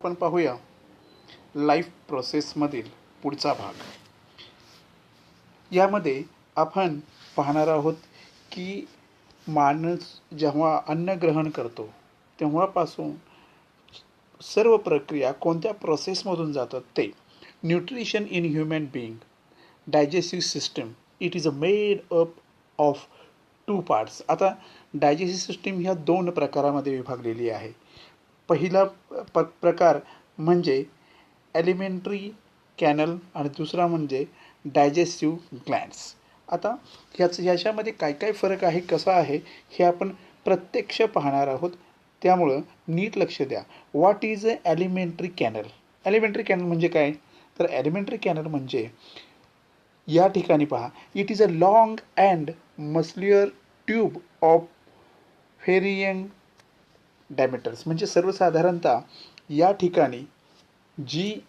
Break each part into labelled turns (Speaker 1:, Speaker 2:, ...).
Speaker 1: आपण पाहूया लाईफ प्रोसेसमधील पुढचा भाग. यामध्ये आपण पाहणार आहोत की माणूस जेव्हा अन्न ग्रहण करतो तेव्हापासून सर्व प्रक्रिया कोणत्या प्रोसेसमधून जातात ते. Nutrition in human being, digestive system, it is a made up of 2 parts. आता डायजेस्टिव्ह सिस्टीम ह्या 2 प्रकारामध्ये विभागलेली आहे. पहिला प्रकार म्हणजे एलिमेंटरी कॅनल आणि दुसरा म्हणजे डायजेस्टिव्ह ग्लँड्स. आता ह्याच्यामध्ये काय काय फरक आहे, कसा आहे, हे आपण प्रत्यक्ष पाहणार आहोत. त्यामुळं नीट लक्ष द्या. What is a elementary canal? Elementary canal म्हणजे काय? तर एलिमेंटरी कॅनल म्हणजे या ठिकाणी पहा, it is a long and muscular tube of varying diameters. म्हणजे सर्वसाधारणतः या ठिकाणी जी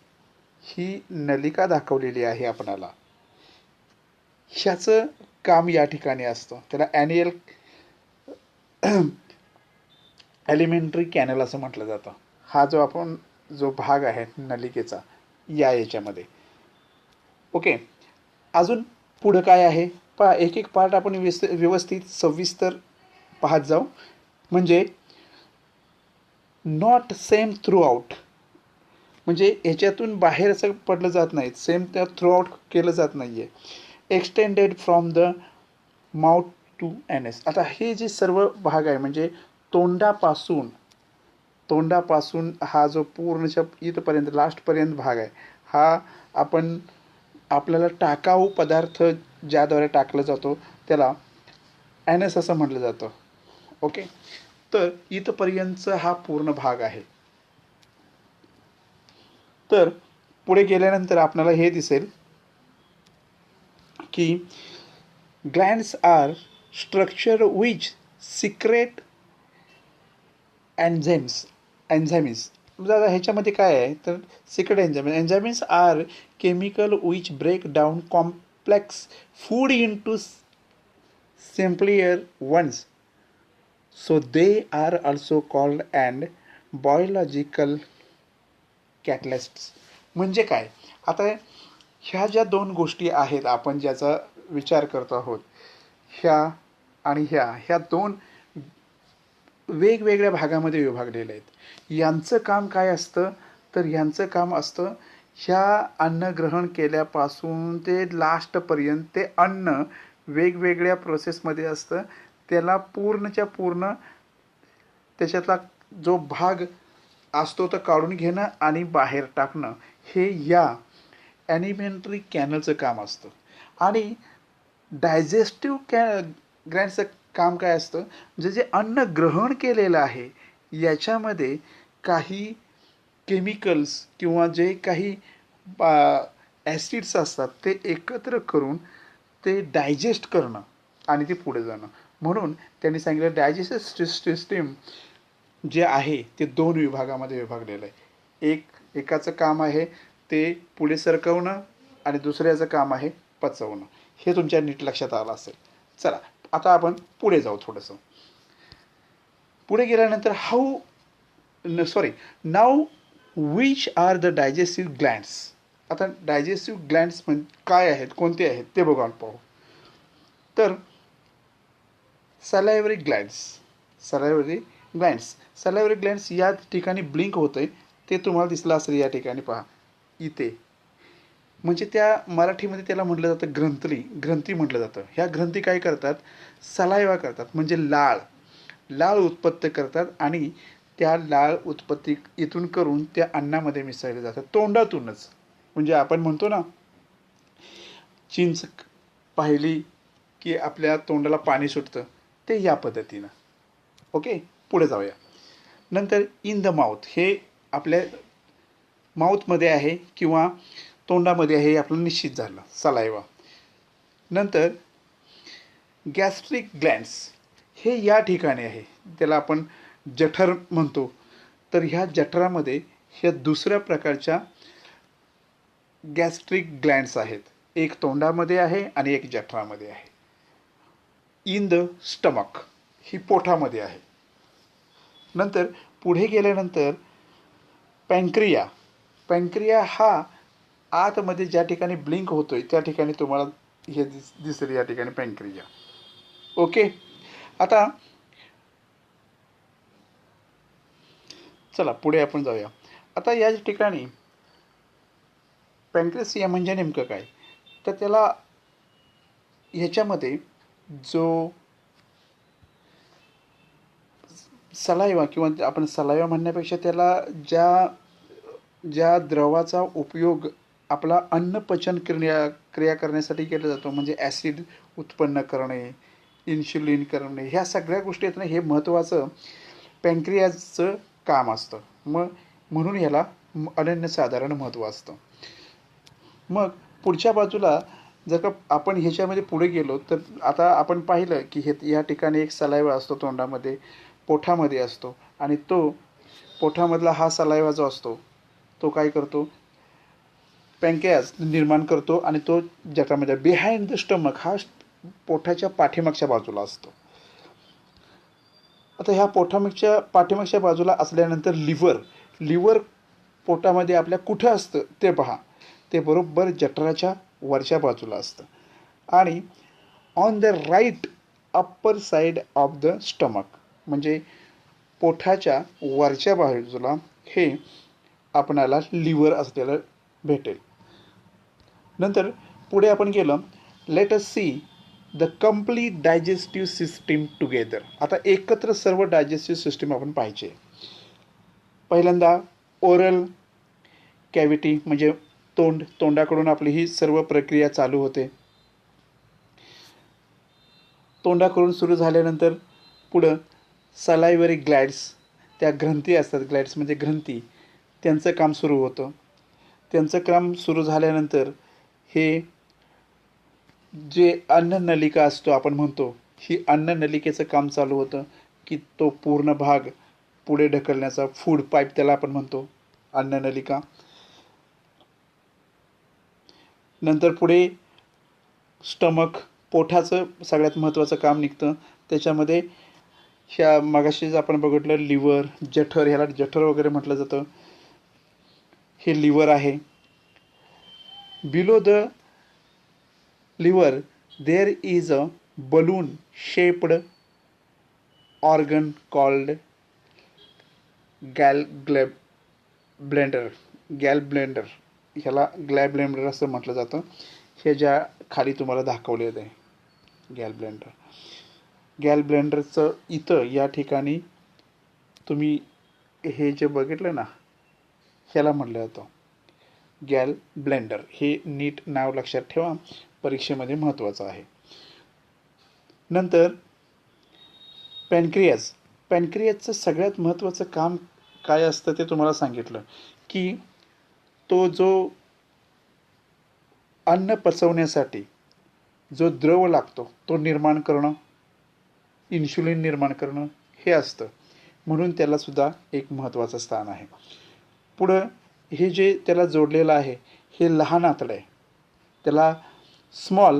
Speaker 1: ही नलिका दाखवलेली आहे आपणाला, ह्याचं काम या ठिकाणी असतं. त्याला ॲन्युअल एलिमेंटरी कॅनल असं म्हटलं जातं. हा जो भाग आहे नलिकेचा याच्यामध्ये. ओके, अजून पुढं काय आहे पहा. एक एक पार्ट आपण व्यवस्थित सविस्तर पाहत जाऊ. म्हणजे नॉट सेम थ्रू आउट, म्हणजे याच्यातून बाहेर असं पडलं जात नाही, सेम त्या थ्रू आउट केलं जात नाही आहे. Extended from the mouth to anus. आता हे जे सर्व भाग आहे म्हणजे तोंडापासून हा जो पूर्णच्या इथपर्यंत लास्टपर्यंत भाग आहे, हा आपल्याला टाकाऊ पदार्थ ज्याद्वारे टाकला जातो त्याला ॲनस असं म्हटलं जातं. ओके, तर इथपर्यंतचा हा पूर्ण भाग आहे. तर पुढे गेल्यानंतर आपल्याला हे दिसेल की glands are structure which secrete enzymes. ह्याच्यामध्ये काय आहे तर secrete enzymes are chemical which break down complex food into simplier ones. So they are also called and biological catalysts. म्हणजे काय? आता ह्या ज्या 2 गोष्टी आहेत आपण ज्याचा विचार करतो आहोत, ह्या 2 वेगवेगळ्या भागामध्ये विभागलेले आहेत. यांचं काम काय असतं तर ह्यांचं काम असतं ह्या अन्न ग्रहण केल्यापासून ते लास्टपर्यंत ते अन्न वेगवेगळ्या प्रोसेसमध्ये असतं. त्याला पूर्णच्या पूर्ण त्याच्यातला जो भाग असतो तो काढून घेणं आणि बाहेर टाकणं हे या ॲलिमेंटरी कॅनलचं काम असतं. आणि डायजेस्टिव्ह ग्लँड्सचं काम काय असतं, जे अन्न ग्रहण केलेलं आहे याच्यामध्ये काही केमिकल्स किंवा जे काही ॲसिड्स असतात ते एकत्र करून ते डायजेस्ट करणं आणि ते पुढे जाणं. म्हणून त्यांनी सांगितलं डायजेस्टिव्ह सिस्टीम जे आहे ते 2 विभागामध्ये विभागलेलं आहे. एकाचं काम आहे ते पुढे सरकवणं आणि दुसऱ्याचं काम आहे पचवणं. हे तुमच्या नीट लक्षात आलं असेल. चला आता आपण पुढे जाऊ. थोडंसं पुढे गेल्यानंतर नाव which are the digestive glands. आता डायजेस्टिव्ह ग्लँड्स काय आहेत, कोणते आहेत ते बघून पाहू. तर सलायव्हरी ग्लँड्स या ठिकाणी ब्लिंक होतंय ते तुम्हाला दिसलं असेल. या ठिकाणी पहा इथे, म्हणजे त्या मराठीमध्ये त्याला म्हटलं जातं ग्रंथी म्हटलं जातं. ह्या ग्रंथी काय करतात, सलायवा करतात, म्हणजे लाळ उत्पत्ती करतात आणि त्या लाळ उत्पत्ती इथून करून त्या अन्नामध्ये मिसळले जातात तोंडातूनच. म्हणजे आपण म्हणतो ना, चिंच पाहिली की आपल्या तोंडाला पाणी सुटतं, ते या पद्धतीनं. ओके, पुढे जाऊया. नंतर इन द माउथ, हे आपल्या माउथमध्ये आहे किंवा तोंडामध्ये आहे हे आपलं निश्चित झालं, सलायवा. नंतर गॅस्ट्रिक ग्लँड्स हे या ठिकाणी आहे, त्याला आपण जठर म्हणतो. तर ह्या जठरामध्ये ह्या दुसऱ्या प्रकारच्या गॅस्ट्रिक ग्लँड्स आहेत. एक तोंडामध्ये आहे आणि एक जठरामध्ये आहे. इन द स्टमक ही पोटामध्ये आहे. नंतर पुढे गेल्यानंतर पॅन्क्रिया. पॅन्क्रिया हा आतमध्ये ज्या ठिकाणी ब्लिंक होतोय त्या ठिकाणी तुम्हाला हे दिसेल या ठिकाणी पॅन्क्रिया. ओके. आता चला पुढे आपण जाऊया. आता या ठिकाणी पॅन्क्रियास म्हणजे नेमकं काय, तर त्याला ह्याच्यामध्ये जो सलाइवा किंवा आपण सलाइवा म्हणण्यापेक्षा त्याला ज्या ज्या द्रवाचा उपयोग आपला अन्न पचन क्रिया करण्यासाठी केला जातो, म्हणजे ॲसिड उत्पन्न करणे, इन्शुलिन करणे, ह्या सगळ्या गोष्टी आहेत ना, हे महत्त्वाचं पॅन्क्रियाजचं काम असतं. म्हणून ह्याला अनन्यसाधारण महत्त्व असतं. मग पुढच्या बाजूला जर का आपण ह्याच्यामध्ये पुढे गेलो तर आता आपण पाहिलं की या ठिकाणी एक सलाइवा असतो तोंडामध्ये, पोटामध्ये असतो, आणि तो पोटामधला हा सलाइवा जो असतो तो काय करतो, पॅन्क्रियाज निर्माण करतो आणि तो जठामध्ये बिहाइंड द स्टमक हा पोटाच्या पाठीमागच्या बाजूला असतो. आता ह्या पाठीमागच्या बाजूला असल्यानंतर लिव्हर पोटामध्ये आपल्या कुठं असतं ते पहा, ते बरोबर जठराच्या वरच्या बाजूला असतं आणि on the right upper side of the stomach, म्हणजे पोटाच्या वरच्या बाजूला हे आपणाला लिव्हर असलेलं भेटेल. नंतर पुढे आपण गेलं, let us see the complete digestive system together. आता एकत्र सर्व डायजेस्टिव्ह सिस्टीम आपण पाहिजे. पहिल्यांदा ओरल कॅव्हिटी म्हणजे तोंडाकडून आपली ही सर्व प्रक्रिया चालू होते. तोंडाकडून सुरू झाल्यानंतर पुढं सलायवरी ग्लॅड्स, त्या ग्रंथी असतात, ग्लॅड्स म्हणजे ग्रंथी, त्यांचं काम सुरू होतं. त्यांचं काम सुरू झाल्यानंतर हे जे अन्ननलिका असतो आपण म्हणतो, ही अन्ननलिकेचं काम चालू होतं की तो पूर्ण भाग पुढे ढकलण्याचा, फूड पाईप त्याला आपण म्हणतो, अन्ननलिका. नंतर पुढे स्टमक, पोटाचं सगळ्यात महत्त्वाचं काम निघतं. त्याच्यामध्ये ह्या मगाशीच आपण बघितलं लिव्हर, जठर, ह्याला जठर वगैरे म्हटलं जातं, हे लिव्हर आहे. Below the liver there is a balloon shaped organ called gall bladder. ह्याला गॅल ब्लेंडर असं म्हटलं जातं. हे ज्या खाली तुम्हाला दाखवलेलं आहे गॅल ब्लेंडरचं इथं या ठिकाणी तुम्ही हे जे बघितलं ना, ह्याला म्हटलं जातं गॅल ब्लेंडर. हे नीट नाव लक्षात ठेवा, परीक्षेमध्ये महत्त्वाचं आहे. नंतर पॅन्क्रियाजचं सगळ्यात महत्त्वाचं काम काय असतं ते तुम्हाला सांगितलं की तो जो अन्न पचवण्यासाठी जो द्रव लागतो तो निर्माण करणं, इन्शुलिन निर्माण करणं हे असतं. म्हणून त्यालासुद्धा एक महत्त्वाचं स्थान आहे. पुढं हे जे त्याला जोडलेलं आहे हे लहान आतडं आहे, त्याला स्मॉल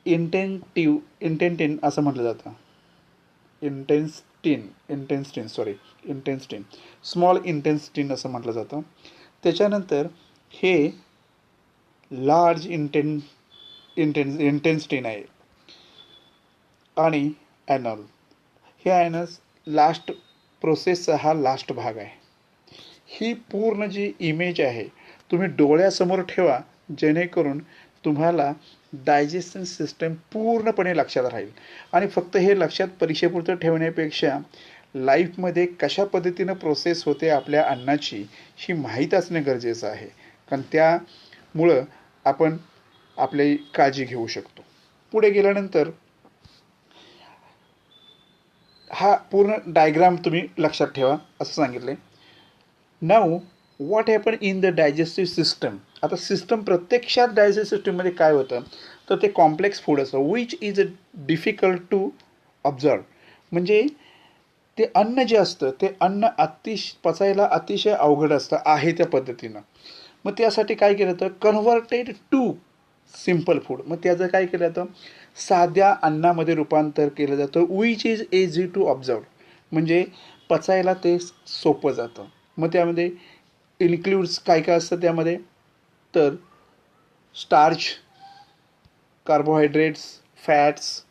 Speaker 1: इंटेन्टिन असं म्हटलं जातं. इंटेन्स्टिन स्मॉल इंटेन्स्टिन असं म्हटलं जातं. त्याच्यानंतर हे लार्ज इंटेन्स्टिन आहे आणि ॲनल. हे ॲनस लास्ट प्रोसेसचा हा लास्ट भाग आहे. ही पूर्ण जी इमेज आहे तुम्ही डोळ्यासमोर ठेवा, जेणेकरून तुम्हाला डायजेशन सिस्टम पूर्णपणे लक्षात राहील. आणि फक्त हे लक्षात परीक्षेपुरतं ठेवण्यापेक्षा लाईफमध्ये कशा पद्धतीनं प्रोसेस होते आपल्या अन्नाची ही माहीत असणे गरजेचं आहे, कारण त्यामुळं आपण आपली काळजी घेऊ शकतो. पुढे गेल्यानंतर हा पूर्ण डायग्राम तुम्ही लक्षात ठेवा असं सांगितलं आहे. Now what happen in the digestive system. आता सिस्टम प्रत्यक्षात डायजेस्टिव्ह सिस्टममध्ये काय होतं तर ते कॉम्प्लेक्स फूड असतं, which is difficult to observe. म्हणजे ते अन्न जे असतं ते अन्न पचायला अतिशय अवघड असतं आहे त्या पद्धतीनं. मग त्यासाठी काय केलं जातं, कन्व्हर्टेड टू सिम्पल फूड. मग त्याचं काय केलं जातं, साध्या अन्नामध्ये रूपांतर केलं जातं, which is easy to observe. म्हणजे पचायला ते सोपं जातं. मग त्यामध्ये इन्क्लूड्स काय काय असतं त्यामध्ये, तर स्टार्च, कार्बोहायड्रेट्स, फॅट्स,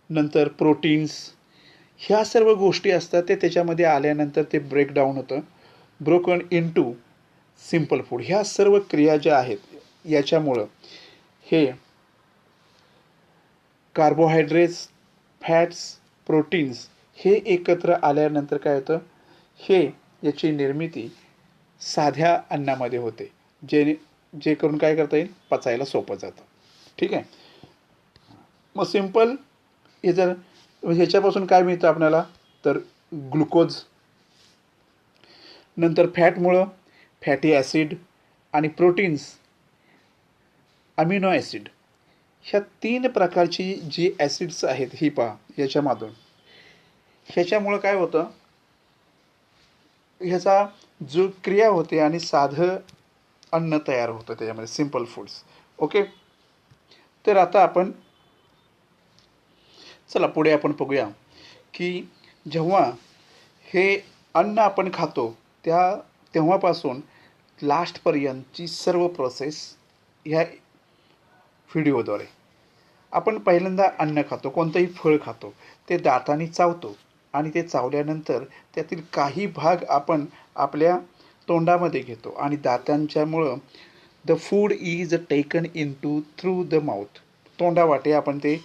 Speaker 1: नंतर प्रोटीन्स, ह्या सर्व गोष्टी असतात. ते त्याच्यामध्ये आल्यानंतर ते ब्रेकडाऊन होतं, broken in to simple food. ह्या सर्व क्रिया ज्या आहेत याच्यामुळं हे कार्बोहायड्रेट्स, फॅट्स, प्रोटीन्स हे एकत्र आल्यानंतर काय होतं, हे याची निर्मिती साध्या अन्नामध्ये होते, जे करून काय करता येईल, पचायला सोपं जातं. ठीक आहे. मग सिम्पल हे जर ह्याच्यापासून काय मिळतं आपल्याला, तर ग्लुकोज, नंतर फॅटमुळं फॅटी ॲसिड, आणि प्रोटीन्स अमिनो ॲसिड. ह्या 3 प्रकारची जी ॲसिड्स आहेत ही पहा याच्यामधून. ह्याच्यामुळं काय होतं, ह्याचा जो क्रिया होते आणि साधं अन्न तयार होतं त्याच्यामध्ये, सिम्पल फूड्स. ओके. तर आता आपण चला पुढे आपण बघूया की जेव्हा हे अन्न आपण खातो तेव्हापासून लास्टपर्यंतची सर्व प्रोसेस ह्या व्हिडिओद्वारे. आपण पहिल्यांदा अन्न खातो, कोणतंही फळ खातो, ते दाताने चावतो आणि ते चावल्यानंतर त्यातील काही भाग आपण आपल्या तोंडामध्ये घेतो आणि दातांच्यामुळं the food is taken in to through the mouth. तोंडावाटे आपण ते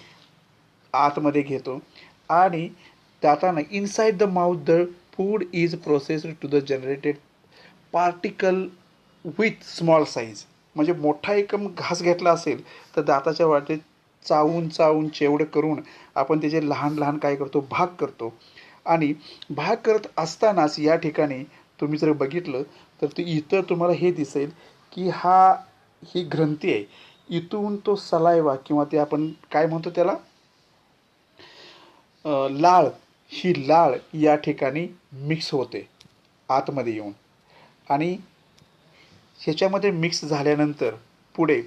Speaker 1: आतमध्ये घेतो आणि दातानं inside the mouth the food is processed to the generated particle with small size. म्हणजे मोठा एकम घास घेतला असेल तर दाताच्या वाटेत चावून चावून चेवडं करून आपण त्याचे लहान लहान काय करतो, भाग करतो. आणि भाग करत असतानाच या ठिकाणी तुम्ही जर बघितलं तर इथं तुम्हाला हे दिसेल की ही ग्रंथी आहे. इथून तो सलायवा किंवा ते आपण काय म्हणतो त्याला, लाळ, ही लाळ या ठिकाणी मिक्स होते आतमध्ये येऊन. आणि ह्याच्यामध्ये मिक्स झाल्यानंतर पुढे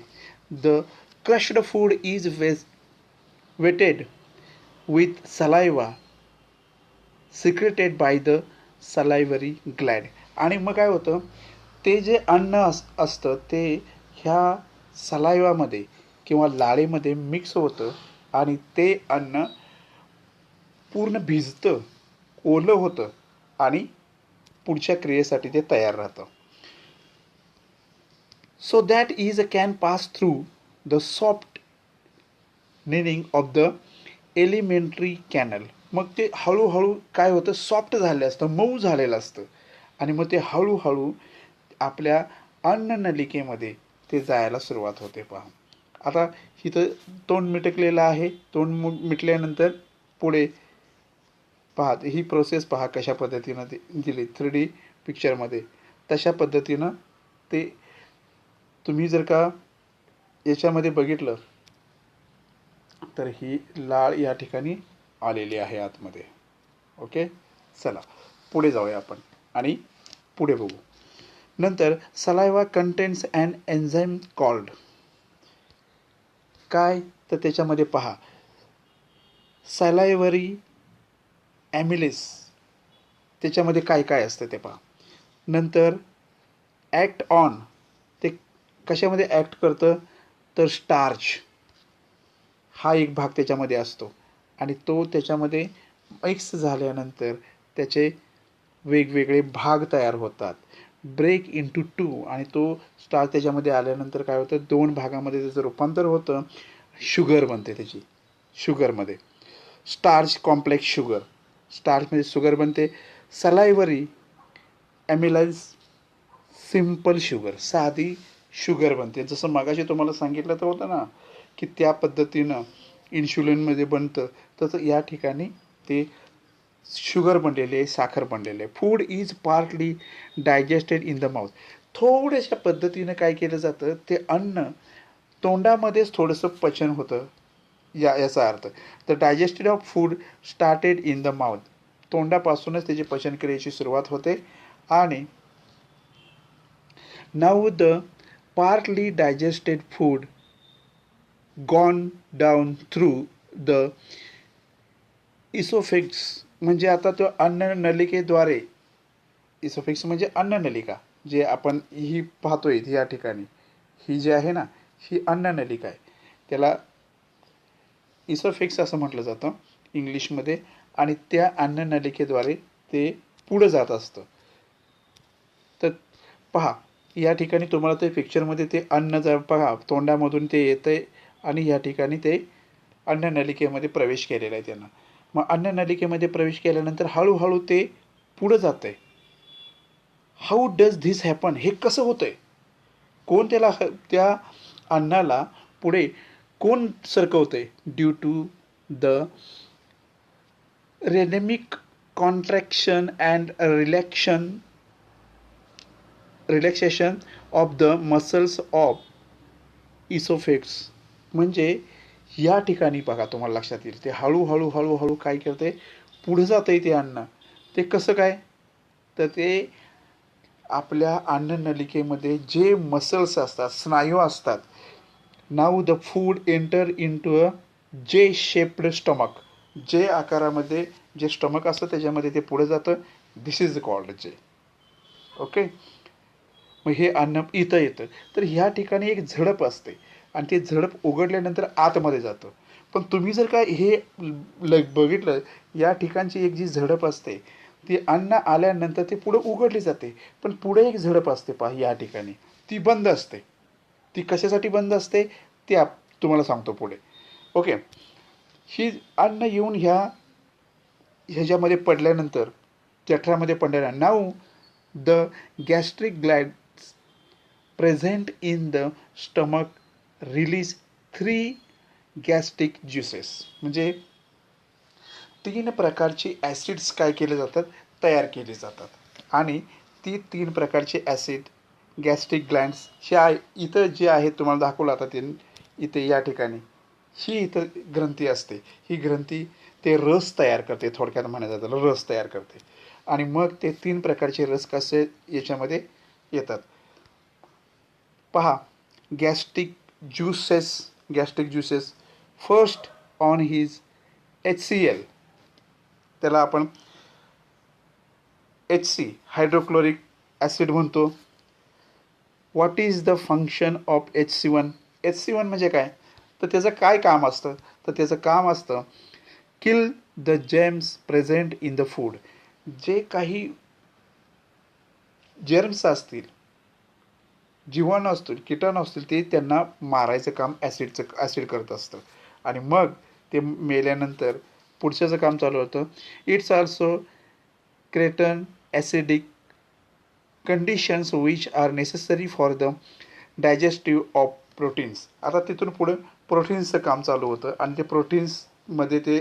Speaker 1: the crushed food is wetted with saliva secreted by the salivary gland. आणि मग काय होतं, ते जे अन्न असतं ते ह्या सलायवामध्ये किंवा लाळेमध्ये मिक्स होतं आणि ते अन्न पूर्ण भिजतं, ओलं होतं आणि पुढच्या क्रियेसाठी ते तयार राहतं. So that is can pass through the soft lining of the elementary canal. मग ते हळूहळू काय होतं, सॉफ्ट झालेलं असतं, मऊ झालेलं असतं आणि मग ते हळूहळू आपल्या अन्ननलिकेमध्ये ते जायला सुरुवात होते. पहा आता इथं तोंड मिटकलेलं आहे. तोंड मिटल्यानंतर पुढे पहा ही प्रोसेस पहा कशा पद्धतीनं ते दिली 3D पिक्चरमध्ये. तशा पद्धतीनं ते तुम्ही जर का याच्यामध्ये बघितलं तर ही लाळ या ठिकाणी आलेली आहे आतमध्ये. ओके. चला पुढे जाऊया आपण आणि पुढे बघू. नंतर saliva contains and enzyme called. काय तर त्याच्यामध्ये पहा सलायवरी ॲमिलेस, त्याच्यामध्ये काय काय असतं ते पहा. नंतर ॲक्ट ऑन, ते कशामध्ये ॲक्ट करतं, तर स्टार्च हा एक भाग त्याच्यामध्ये असतो आणि तो त्याच्यामध्ये मिक्स झाल्यानंतर त्याचे वेगवेगळे भाग तयार होतात, ब्रेक इंटू 2. आणि तो स्टार्च त्याच्यामध्ये आल्यानंतर काय होतं, 2 भागामध्ये त्याचं रूपांतर होतं, शुगर बनते त्याची. शुगरमध्ये स्टार्च कॉम्प्लेक्स शुगर, स्टार्चमध्ये शुगर बनते. सलायवरी ॲमिलाइज सिम्पल शुगर, साधी शुगर बनते. जसं मगाशी तुम्हाला सांगितलं तर होतं ना की त्या पद्धतीनं इन्शुलिनमध्ये बनतं, तसं या ठिकाणी ते शुगर बनलेले आहे, साखर बनलेले आहे. Food is partly digested in the mouth. थोड्याशा पद्धतीनं काय केलं जातं, ते अन्न तोंडामध्येच थोडंसं पचन होतं, याचा अर्थ. The digested of food started in the mouth. तोंडापासूनच त्याची पचनक्रियेची सुरुवात होते आणि now the partly digested food gone down through the esophagus म्हणजे आता तो अन्ननलिकेद्वारे, इसोफिक्स म्हणजे अन्ननलिका, जे आपण ही पाहतोय या ठिकाणी, ही जी आहे ना, ही अन्ननलिका आहे. त्याला इसोफिक्स असं म्हटलं जातं इंग्लिशमध्ये. आणि त्या अन्ननलिकेद्वारे ते पुढं जात असतं. तर पहा, या ठिकाणी तुम्हाला ते पिक्चरमध्ये ते अन्न जर पहा, तोंडामधून ते येतंय आणि या ठिकाणी ते अन्ननलिकेमध्ये प्रवेश केलेला आहे त्यानं. मग अन्ननलिकेमध्ये प्रवेश केल्यानंतर हळूहळू ते पुढं जातंय. How does this happen? हे कसं होतंय? कोण त्याला त्या अन्नाला पुढे कोण सरकवतंय? Due to the rhythmic contraction and relaxation of the muscles of oesophagus. म्हणजे या ठिकाणी बघा, तुम्हाला लक्षात येईल ते हळूहळू हळूहळू काय करते, पुढे जातंय ते अन्न. ते कसं काय? तर ते आपल्या अन्ननलिकेमध्ये जे मसल्स असतात, स्नायू असतात. Now the food enter in to a J shaped stomach. जे आकारामध्ये जे स्टमक असतं त्याच्यामध्ये ते पुढे जातं. दिस इज कॉल्ड जे. ओके. मग हे अन्न इथं येतं. तर ह्या ठिकाणी एक झडप असते आणि ते झडप उघडल्यानंतर आतमध्ये जातं. पण तुम्ही जर का हे बघितलं, या ठिकाणची एक जी झडप असते ती अन्न आल्यानंतर ते पुढे उघडली जाते. पण पुढे एक झडप असते पहा या ठिकाणी, ती बंद असते. ती कशासाठी बंद असते ते तुम्हाला सांगतो पुढे. ओके. ही अन्न येऊन ह्याच्यामध्ये पडल्यानंतर, जठरामध्ये पडल्यानंतर, now the gastric glands present in the stomach release 3 gastric juices. म्हणजे 3 प्रकारचे ॲसिड्स काय केले जातात, तयार केले जातात. आणि ती 3 प्रकारचे ॲसिड गॅस्ट्रिक ग्लँड्स ह्या इथं जे आहेत तुम्हाला दाखवलं आता ते इथे या ठिकाणी, ही इथं ग्रंथी असते. ही ग्रंथी ते रस तयार करते, थोडक्यात म्हणायचं त्याला रस तयार करते. आणि मग ते 3 प्रकारचे रस कसे याच्यामध्ये येतात पहा. Gastric juices first on his HCl. त्याला आपण HC हायड्रोक्लोरिक ॲसिड म्हणतो. What is the function of HC1? HC1 म्हणजे काय, तर त्याचं काय काम असतं, तर त्याचं काम असतं kill the James present in the food. जे काही जर्म्स असतील, जीवाणू असतील, कीटाणू असतील, ते त्यांना मारायचं काम ॲसिड करत असतं. आणि मग ते मेल्यानंतर पुढच्याचं काम चालू होतं. It's also क्रेटन acidic conditions which are necessary for the digestive of proteins. आता तिथून पुढे प्रोटीन्सचं काम चालू होतं आणि ते प्रोटीन्समध्ये ते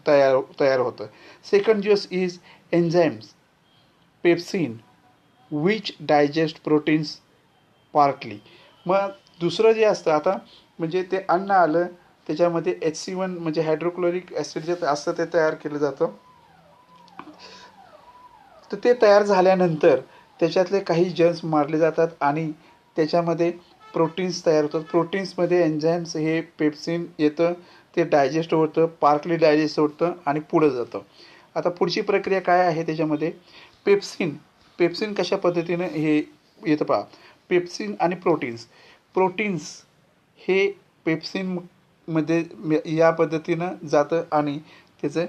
Speaker 1: तयार होतं. Second juice is enzymes pepsin which digest proteins partly. मग दुसरं जे असतं आता, म्हणजे ते अन्न आलं त्याच्यामध्ये HC1 म्हणजे हायड्रोक्लोरिक ॲसिड जे असतं ते तयार केलं जातं. तर ते तयार झाल्यानंतर त्याच्यातले काही जर्म्स मारले जातात आणि त्याच्यामध्ये प्रोटीन्स तयार होतात. प्रोटीन्समध्ये एन्झाईम्स हे पेप्सिन येतं, ते डायजेस्ट होतं, पार्टली डायजेस्ट होतं आणि पुढं जातं. आता पुढची प्रक्रिया काय आहे त्याच्यामध्ये, पेप्सिन कशा पद्धतीनं हे येतं पहा. पेप्सिन आणि प्रोटीन्स हे पेप्सिनमध्ये या पद्धतीनं जातं आणि त्याचे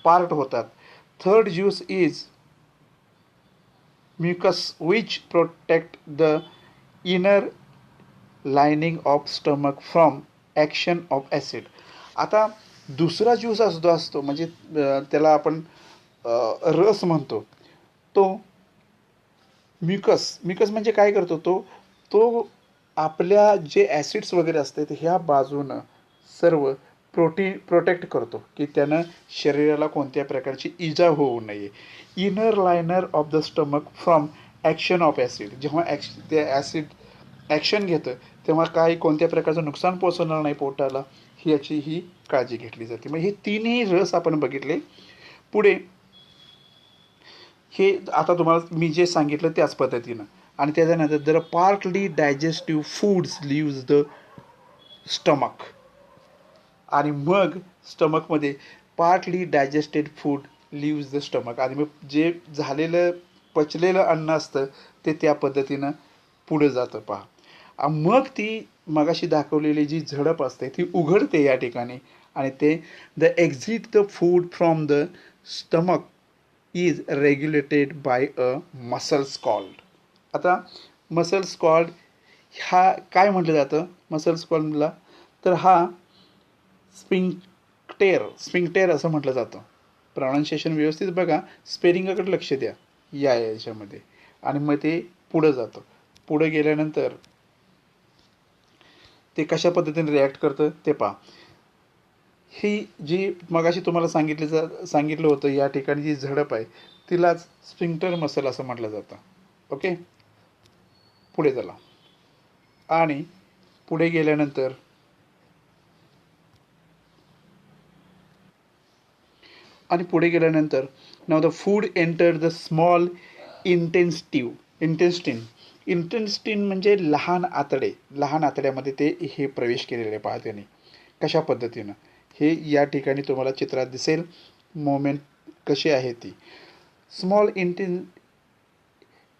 Speaker 1: पार्ट होतात. Third juice is mucus which protect the inner lining of stomach from action of acid. आता दुसरा ज्यूस असतो म्हणजे त्याला आपण रस म्हणतो. तो म्युकस म्हणजे काय करतो, तो आपल्या जे ॲसिड्स वगैरे असतात ह्या बाजूनं सर्व प्रोटेक्ट करतो की त्यानं शरीराला कोणत्या प्रकारची इजा होऊ नये. Inner liner of the stomach from action of acid. जेव्हा ते ॲसिड ॲक्शन घेतं तेव्हा काही कोणत्या प्रकारचं नुकसान पोचवणार नाही पोटाला, याची ही काळजी घेतली जाते. मग हे तिन्ही रस आपण बघितले. पुढे हे आता तुम्हाला मी जे सांगितलं त्याच पद्धतीनं. आणि त्याच्यानंतर जर partly digestive foods leaves the stomach. आणि मग स्टमकमध्ये partly digested food leaves the stomach. आणि मग जे झालेलं पचलेलं अन्न असतं ते त्या पद्धतीनं पुढे जातं पहा. मग ती मगाशी दाखवलेली जी झडप असते ती उघडते या ठिकाणी आणि ते the exit the food from the stomach is regulated by a muscles called. आता मसल्स कॉल्ड हा काय म्हटलं जातं मसल्स कॉल्डला, तर हा स्पिंक्टेर असं म्हटलं जातं. प्रोनाऊन्सिएशन व्यवस्थित बघा, स्पेलिंगाकडे लक्ष द्या या याच्यामध्ये. आणि मग ते पुढं जातं. पुढं गेल्यानंतर ते कशा पद्धतीने रिॲक्ट करतं ते पहा. ही जी मगाशी तुम्हाला सांगितलं होतं या ठिकाणी जी झडप आहे तिलाच स्फिंक्टर मसल असं म्हटलं जातं. ओके, पुढे चला. आणि पुढे गेल्यानंतर now the food enter the small intestine म्हणजे लहान आतडे. लहान आतड्यामध्ये ते हे प्रवेश केलेले पहा त्याने कशा पद्धतीनं हे या ठिकाणी तुम्हाला चित्रात दिसेल. मोमेंट कशी आहे ती. Small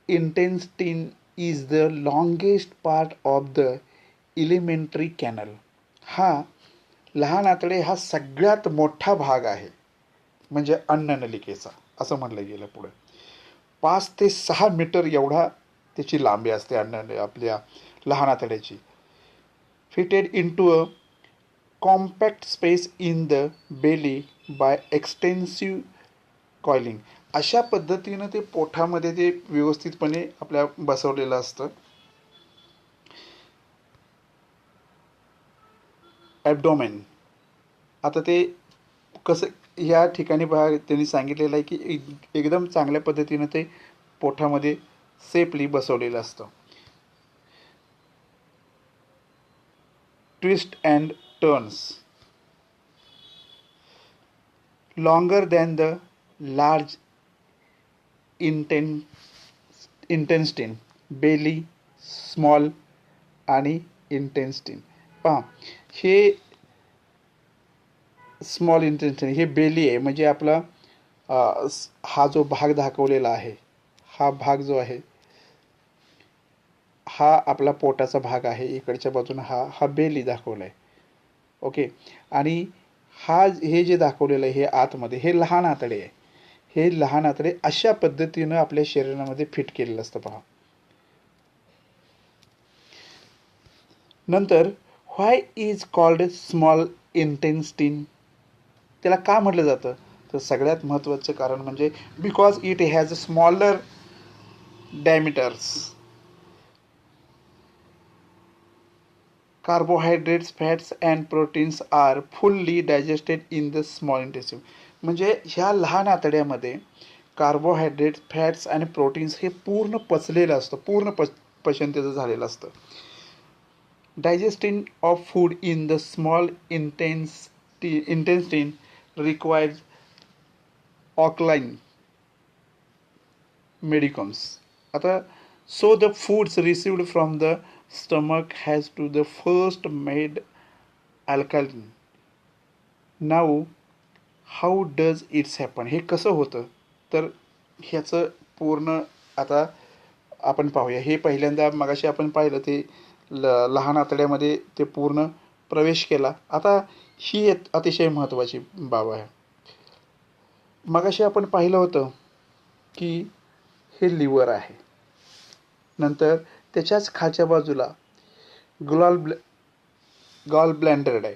Speaker 1: intestine is the longest part of the alimentary canal. हा लहान आतडे हा सगळ्यात मोठा भाग आहे म्हणजे अन्ननलिकेचा असं म्हटलं गेलं. पुढे 5 ते 6 मीटर एवढा त्याची लांबी असते आपल्या लहान आतड्याची. Fitted into a compact space in the belly by extensive coiling. अशा पद्धतीनं ते पोटामध्ये ते व्यवस्थितपणे आपल्या बसवलेलं असतं. ॲब्डोमेन. आता ते कसं या ठिकाणी त्यांनी सांगितलेलं आहे की एकदम चांगल्या पद्धतीनं ते पोटामध्ये सेफली बसवलेलं असतं. Twist and turns longer than the large intestine. Belly, small आणि इंटेन्स्टिन. पहा, हे स्मॉल इंटेन्स्टिन हे बेली आहे म्हणजे आपला हा जो भाग दाखवलेला आहे हा भाग जो आहे हा आपला पोटाचा भाग आहे. इकडच्या बाजूने हा बेली दाखवला आहे. ओके, आणि हे जे दाखवलेलं आहे हे आतमध्ये हे लहान आतडे आहे. हे लहान आतडे अशा पद्धतीनं आपल्या शरीरामध्ये फिट केलेलं असतं पहा. नंतर why is called small intestine. त्याला का म्हटलं जातं तर सगळ्यात महत्त्वाचं कारण म्हणजे because it has a smaller diameters. Carbohydrates, fats and proteins are fully digested in the small intestine. म्हणजे ह्या लहान आतड्यामध्ये कार्बोहायड्रेट्स, फॅट्स आणि प्रोटीन्स हे पूर्ण पचलेलं असतं, पूर्ण पचन त्याचं झालेलं असतं. Digesting of food in the small intestine requires alkaline medicums. आता so the foods received from the stomach has to the first made alkaline. Now how does it happen. हे कसं होतं तर ह्याचं पूर्ण आता आपण पाहूया. हे पहिल्यांदा मगाशी आपण पाहिलं ते लहान आतड्यामध्ये ते पूर्ण प्रवेश केला. आता ही अतिशय महत्त्वाची बाब आहे. मगाशी आपण पाहिलं होतं की हे लिव्हर आहे. नंतर त्याच्याच खालच्या बाजूला गॉल ब्लॅडर आहे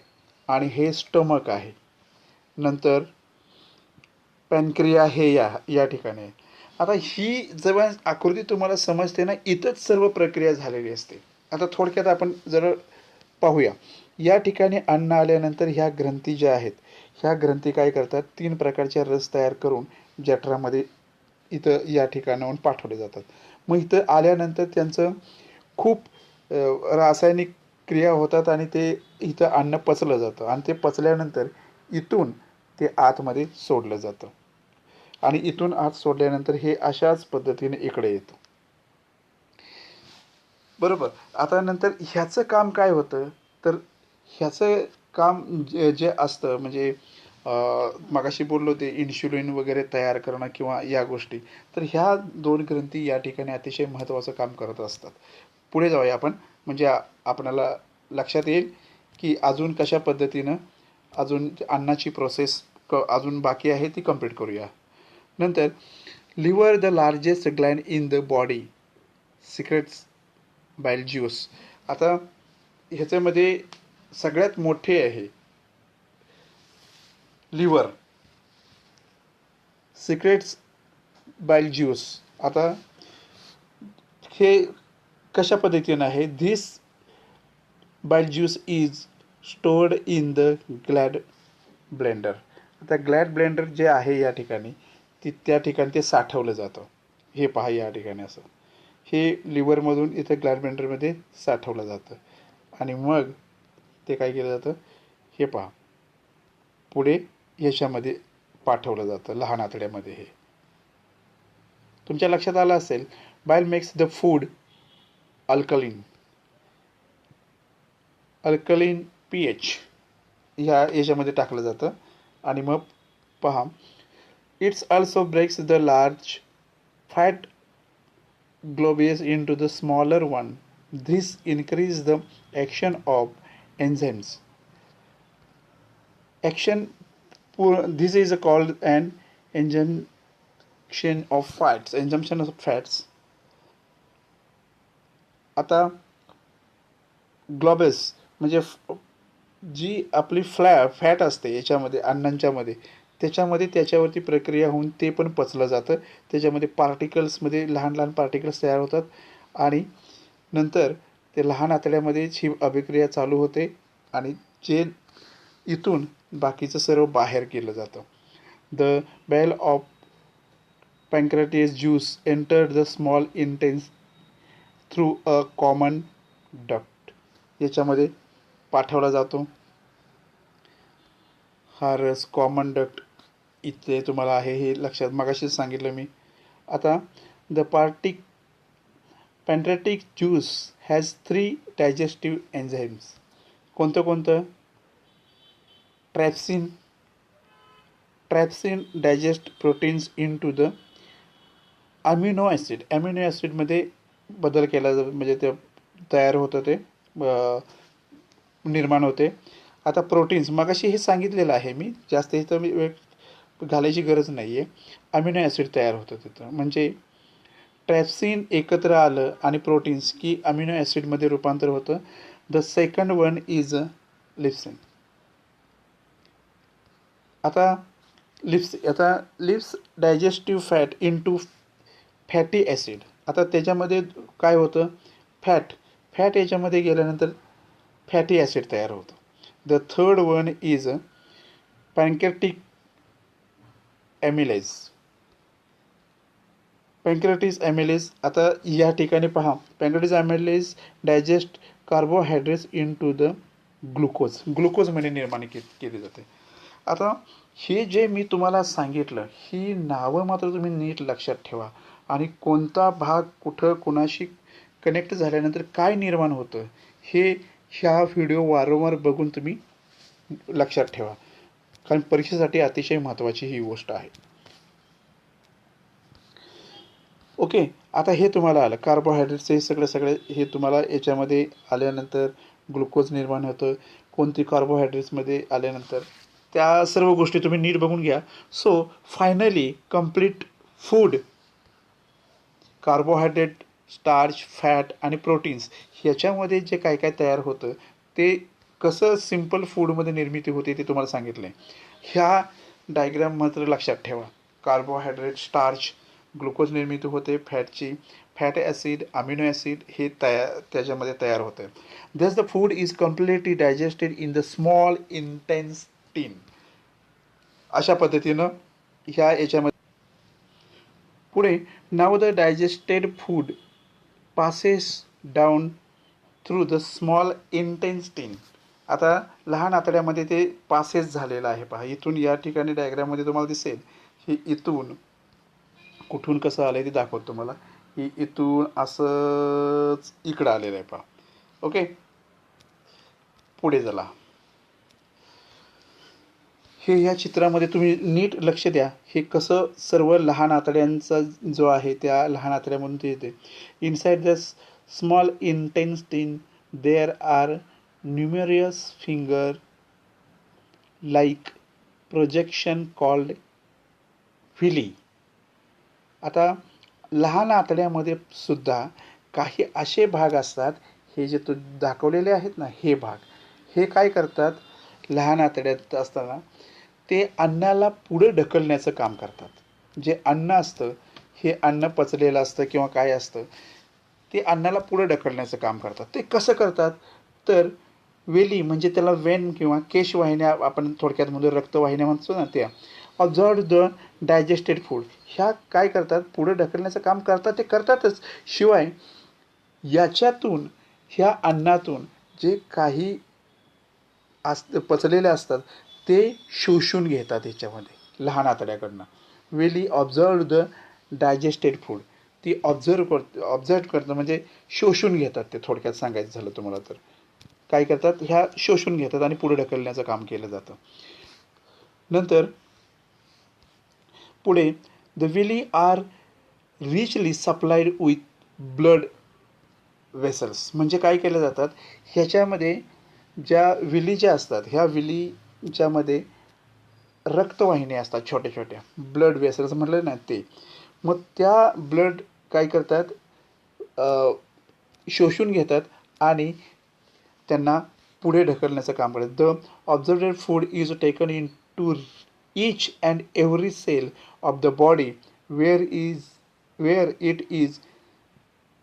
Speaker 1: आणि हे स्टमक आहे. नंतर पॅनक्रिया हे या ठिकाणी आहे. आता ही जेव्हा आकृती तुम्हाला समजते ना इथंच सर्व प्रक्रिया झालेली असते. आता थोडक्यात आपण जर पाहूया. या ठिकाणी अन्न आल्यानंतर ह्या ग्रंथी ज्या आहेत ह्या ग्रंथी काय करतात 3 प्रकारचे रस तयार करून जठरामध्ये इथं या ठिकाणाहून पाठवले जातात. मग इथं आल्यानंतर त्यांचं खूप रासायनिक क्रिया होतात आणि ते इथं अन्न पचलं जातं आणि ते पचल्यानंतर इथून ते आतमध्ये सोडलं जातं आणि इथून आत सोडल्यानंतर हे अशाच पद्धतीने इकडे येतं. बरोबर. आता नंतर ह्याचं काम काय होतं तर ह्याचं काम जे असतं म्हणजे मगाशी बोललो ते इन्शुलिन वगैरे तयार करणं किंवा या गोष्टी. तर ह्या 2 ग्रंथी या ठिकाणी अतिशय महत्त्वाचं काम करत असतात. पुढे जाऊया आपण, म्हणजे आपणाला लक्षात येईल की अजून कशा पद्धतीनं अजून अन्नाची प्रोसेस अजून बाकी आहे ती कंप्लीट करूया. नंतर liver the largest gland in the body secretes bile juice. आता ह्याच्यामध्ये सगळ्यात मोठे आहे लिव्हर, सिक्रेट्स बाईल ज्यूस. आता हे कशा पद्धतीनं आहे, धिस बाईल juice is stored in the glad blender. आता ग्लॅड ब्लेंडर जे आहे या ठिकाणी त्या ठिकाणी ते साठवलं जातं. हे पहा या ठिकाणी असं हे लिव्हरमधून इथं ग्लॅड ब्लेंडरमध्ये साठवलं जातं आणि मग ते काय केलं जातं हे पहा पुढे याच्यामध्ये पाठवलं जातं लहान आतड्यामध्ये. हे तुमच्या लक्षात आलं असेल. Bile makes the food alkaline pH ह्या याच्यामध्ये टाकलं जातं आणि मग पहा it's also breaks the large fat globules into the smaller one. This increases the action of enzymes. This is called an injection of fats. Injection of fats. आता globus म्हणजे जी आपली फॅट असते याच्यामध्ये अन्नांच्या मध्ये त्याच्यावरती प्रक्रिया होऊन ते पण पचलं जातं. त्याच्यामध्ये पार्टिकल्समध्ये लहान लहान पार्टिकल्स तयार होतात आणि नंतर ते लहान आतड्यामध्येच ही अभिक्रिया चालू होते आणि जे इथून बाकीचं सर्व बाहेर केलं जातं. The bile of pancreatic juice enter the small इंटेन्स थ्रू अ कॉमन डक्ट. याच्यामध्ये पाठवला जातो. हा रस कॉमन डक्ट इथे तुम्हाला आहे हे लक्षात मगाशीच सांगितलं मी. आता the pancreatic juice has 3 digestive enzymes. कोणतं trypsin digest proteins in to the amino ॲसिडमध्ये बदल केला जातो म्हणजे ते तयार होतं ते निर्माण होते. आता प्रोटीन्स मगाशी हे सांगितलेलं आहे मी, जास्त इथं मी घालायची गरज नाही आहे. अमिनो ॲसिड तयार होतं तिथं म्हणजे ट्रॅप्सिन एकत्र आलं आणि प्रोटीन्स की अमिनो ॲसिडमध्ये रूपांतर होतं. The second one is lipase. आता lipase digestive fat into fatty acid. आता त्याच्यामध्ये काय होतं फॅट याच्यामध्ये गेल्यानंतर फॅटी ॲसिड तयार होतं. The third one is pancreatic amylase. आता या ठिकाणी पहा pancreatic amylase digest carbohydrates into the ग्लुकोजमध्ये निर्माण केली जाते. आता हे जे मी तुम्हाला सांगितलं ही नावं मात्र तुम्ही नीट लक्षात ठेवा आणि कोणता भाग कुठं कुणाशी कनेक्ट झाल्यानंतर काय निर्माण होतं हे ह्या व्हिडिओ वारंवार बघून तुम्ही लक्षात ठेवा, कारण परीक्षेसाठी अतिशय महत्त्वाची ही गोष्ट आहे. ओके. आता हे तुम्हाला आलं कार्बोहायड्रेट्सचे सगळे हे तुम्हाला याच्यामध्ये आल्यानंतर ग्लुकोज निर्माण होतं. कोणती कार्बोहायड्रेट्समध्ये आल्यानंतर त्या सर्व गोष्टी तुम्ही नीट बघून घ्या. So finally complete food carbohydrate, starch, fat आणि प्रोटीन्स ह्याच्यामध्ये जे काय काय तयार होतं ते कसं सिम्पल फूडमध्ये निर्मिती होते ते तुम्हाला सांगितलं आहे. ह्या डायग्राम मात्र लक्षात ठेवा. कार्बोहायड्रेट, स्टार्च, ग्लुकोज निर्मिती होते, फॅट ॲसिड, अमिनो ॲसिड हे त्याच्यामध्ये तयार होतं. दस the food is completely digested in the small intestine. अशा पद्धतीनं ह्या याच्यामध्ये पुढे नाव the digested food passes down through the small intestine. आता लहान आतड्यामध्ये ते पासेस झालेलं आहे पहा. इथून या ठिकाणी डायग्राममध्ये तुम्हाला दिसेल ही इथून कुठून कसं आलं आहे ते दाखवतो तुम्हाला. ही इथून असंच इकडं आलेलं आहे पहा. ओके. पुढे चला. हे ह्या चित्रामध्ये तुम्ही नीट लक्ष द्या, हे कसं सर्व लहान आतड्यांचा जो आहे त्या लहान आतड्यामधून ते येते. Inside the small intestine there are numerous finger like projection called villi. आता लहान आतड्यामध्ये सुद्धा काही असे भाग असतात, हे जे तो दाखवलेले आहेत ना, हे भाग हे काय करतात, लहान आतड्यात असताना ते अन्नाला पुढे ढकलण्याचं काम करतात. जे अन्न असतं, हे अन्न पचलेलं असतं किंवा काय असतं, ते अन्नाला पुढे ढकलण्याचं काम करतात. ते कसं करतात, तर वेली म्हणजे त्याला वेन किंवा केशवाहिन्या आपण थोडक्यात म्हणतो, रक्तवाहिन्या म्हणतो ना, त्या ऑब्झर्व द डायजेस्टेड फूड ह्या काय करतात, पुढे ढकलण्याचं काम करतात. ते करतातच, शिवाय याच्यातून ह्या अन्नातून जे काही पचलेले असतात ते शोषून घेतात ह्याच्यामध्ये लहान आतड्याकडनं. वेली ऑब्झर्व द डायजेस्टेड फूड, ती ऑब्झर्व करतं म्हणजे शोषून घेतात. ते थोडक्यात सांगायचं झालं तुम्हाला तर काय करतात, ह्या शोषून घेतात आणि पुढे ढकलण्याचं काम केलं जातं. नंतर पुढे the villi are richly supplied with blood vessels, म्हणजे काय केलं जातात, ह्याच्यामध्ये ज्या विली ज्या असतात, ह्या विलीच्यामध्ये रक्तवाहिन्या असतात छोट्या छोट्या, ब्लड वेसल्स म्हटलं ना ते. मग त्या ब्लड काय करतात, शोषून घेतात आणि त्यांना पुढे ढकलण्याचं काम करतात. The absorbed food is taken in to each and every cell of the body where it is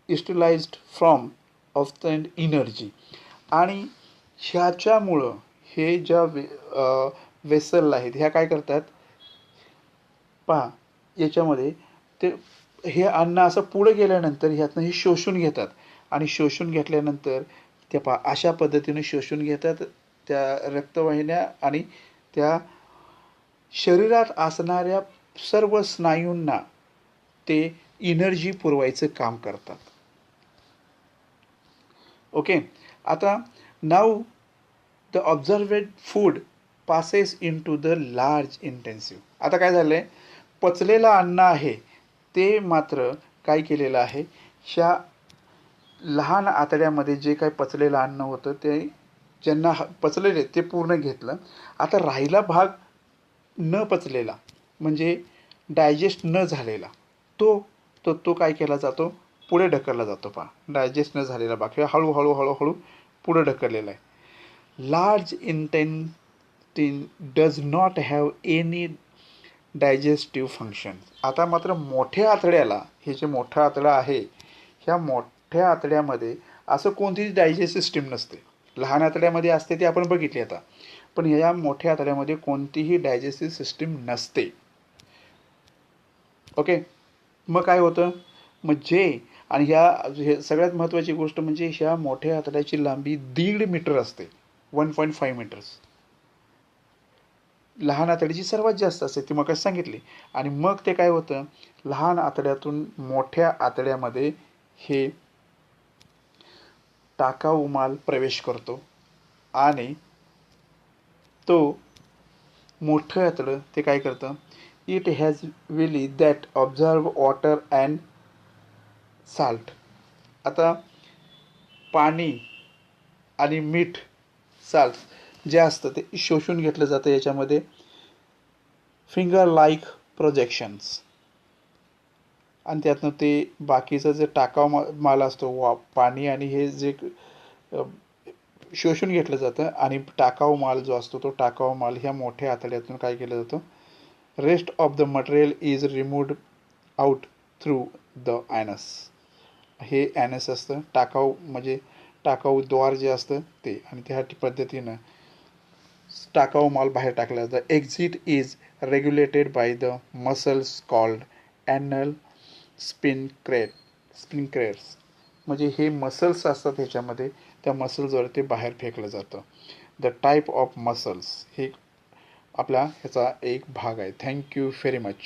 Speaker 1: utilized from obtained energy. आणि ह्याच्यामुळं हे ज्या वेसल आहेत ह्या काय करतात पहा, याच्यामध्ये ते हे अन्न असं पुढे गेल्यानंतर ह्यातनं हे शोषून घेतात आणि शोषून घेतल्यानंतर त्या पहा अशा पद्धतीने शोषून घेतात त्या रक्तवाहिन्या आणि त्या शरीरात असणाऱ्या सर्व स्नायूंना ते एनर्जी पुरवायचं काम करतात. ओके, आता now the absorbed food passes in to the large इंटेन्सिव्ह. आता काय झालंय, पचलेलं अन्न आहे ते मात्र काय केलेलं आहे, ह्या लहान आतड्यामध्ये जे काही पचलेलं अन्न होतं ते ज्यांना पचलेले ते पूर्ण घेतलं. आता राहिला भाग न पचलेला म्हणजे डायजेस्ट न झालेला, तो काय केला जातो, पुढे ढकलला जातो. पहा, डायजेस्ट न झालेला भाग किंवा हळूहळू हळूहळू पुढे ढकललेला आहे. Large intestine does not have any digestive function. आता मात्र मोठ्या आतड्याला, हे जे मोठं आतडं आहे, ह्या मोठ्या आतड्यामध्ये असं कोणतीच डायजेस्टिव्ह सिस्टीम नसते. लहान आतड्यामध्ये असते ते आपण बघितले आता, पण ह्या मोठ्या आतड्यामध्ये कोणतीही डायजेस्टिव्ह सिस्टीम नसते. ओके, मग काय होतं, मग जे आणि ह्या सगळ्यात महत्त्वाची गोष्ट म्हणजे ह्या मोठ्या आतड्याची लांबी 1.5 मीटर असते, 1.5 मीटर्स. लहान आतड्याची सर्वात जास्त असते, ती मग सांगितली. आणि मग ते काय होतं, लहान आतड्यातून मोठ्या आतड्यामध्ये हे टाकाऊ माल प्रवेश करतो आणि तो मोठं आतडं ते काय करतं, it has villi that observe water and salt. आता पाणी आणि मीठ, साल्ट जे असतं ते शोषून घेतलं जातं याच्यामध्ये फिंगर लाईक प्रोजेक्शन्स. आणि त्यातनं ते बाकीचं जे टाकाऊ माल असतो, पाणी आणि हे जे शोषून घेतलं जातं आणि टाकाऊ माल जो असतो तो टाकाऊ माल ह्या मोठ्या आतड्यातून काय केलं जातं, rest of the material is removed out through the anus. हे ॲनस असतं, टाकाऊ म्हणजे टाकाऊ द्वार जे असतं ते, आणि त्या पद्धतीनं टाकाऊ माल बाहेर टाकला जातो. Exit is regulated by the muscles called anal sphincters. म्हणजे हे मसल्स असतात ह्याच्यामध्ये, त्या मसल्सवर ते बाहेर फेकलं जातं. द टाईप ऑफ मसल्स हे आपला ह्याचा एक भाग आहे. Thank you very much.